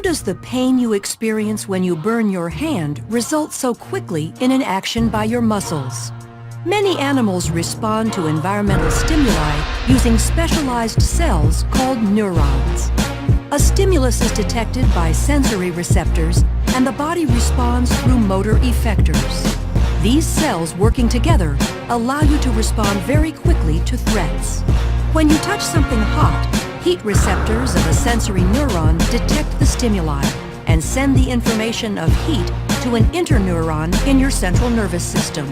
does the pain you experience when you burn your hand result so quickly in an action by your muscles? Many animals respond to environmental stimuli using specialized cells called neurons. A stimulus is detected by sensory receptors, and the body responds through motor effectors. These cells working together allow you to respond very quickly to threats. When you touch something hot, heat receptors of a sensory neuron detect the stimuli and send the information of heat to an interneuron in your central nervous system.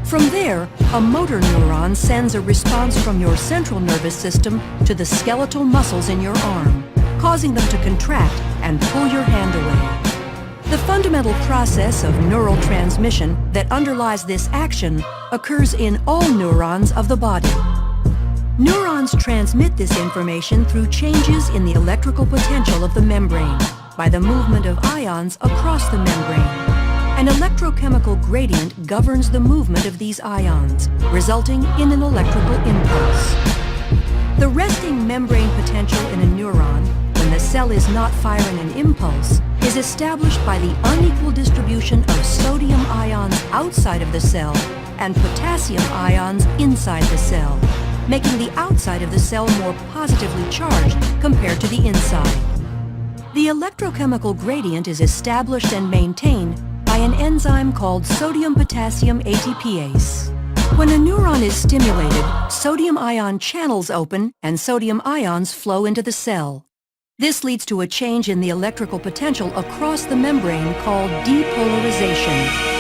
From there, a motor neuron sends a response from your central nervous system to the skeletal muscles in your arm, causing them to contract and pull your hand away. The fundamental process of neural transmission that underlies this action occurs in all neurons of the body. Neurons transmit this information through changes in the electrical potential of the membrane by the movement of ions across the membrane. An electrochemical gradient governs the movement of these ions, resulting in an electrical impulse. The resting membrane potential in a neuron, when the cell is not firing an impulse, is established by the unequal distribution of sodium ions outside of the cell and potassium ions inside the cell, making the outside of the cell more positively charged compared to the inside. The electrochemical gradient is established and maintained by an enzyme called sodium-potassium ATPase. When a neuron is stimulated, sodium ion channels open and sodium ions flow into the cell. This leads to a change in the electrical potential across the membrane called depolarization.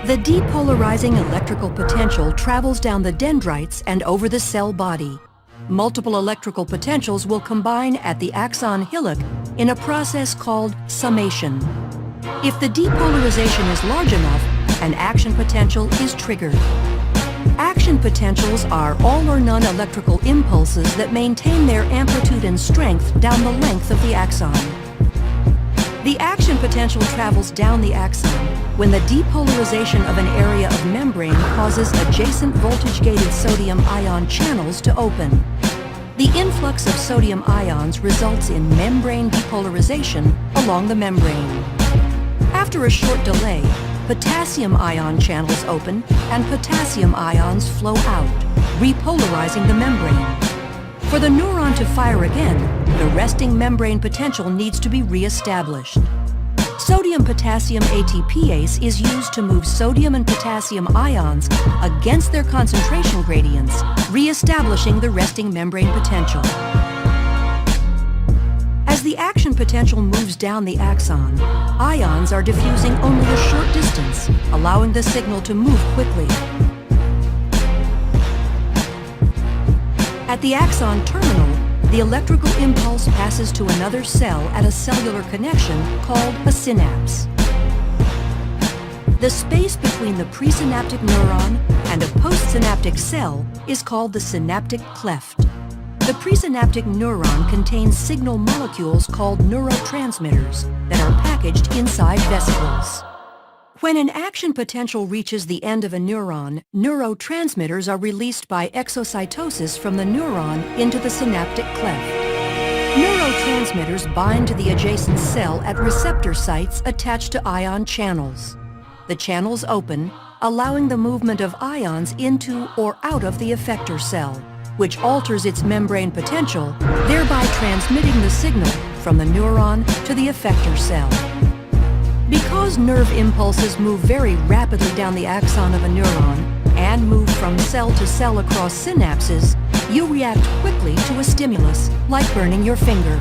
The depolarizing electrical potential travels down the dendrites and over the cell body. Multiple electrical potentials will combine at the axon hillock in a process called summation. If the depolarization is large enough, an action potential is triggered. Action potentials are all or none electrical impulses that maintain their amplitude and strength down the length of the axon. The action potential travels down the axon when the depolarization of an area of membrane causes adjacent voltage-gated sodium ion channels to open. The influx of sodium ions results in membrane depolarization along the membrane. After a short delay, potassium ion channels open and potassium ions flow out, repolarizing the membrane. For the neuron to fire again, the resting membrane potential needs to be re-established. Sodium-potassium ATPase is used to move sodium and potassium ions against their concentration gradients, re-establishing the resting membrane potential. As the action potential moves down the axon, ions are diffusing only a short distance, allowing the signal to move quickly. At the axon terminal, the electrical impulse passes to another cell at a cellular connection called a synapse. The space between the presynaptic neuron and a postsynaptic cell is called the synaptic cleft. The presynaptic neuron contains signal molecules called neurotransmitters that are packaged inside vesicles. When an action potential reaches the end of a neuron, neurotransmitters are released by exocytosis from the neuron into the synaptic cleft. Neurotransmitters bind to the adjacent cell at receptor sites attached to ion channels. The channels open, allowing the movement of ions into or out of the effector cell, which alters its membrane potential, thereby transmitting the signal from the neuron to the effector cell. Because nerve impulses move very rapidly down the axon of a neuron and move from cell to cell across synapses, you react quickly to a stimulus, like burning your finger.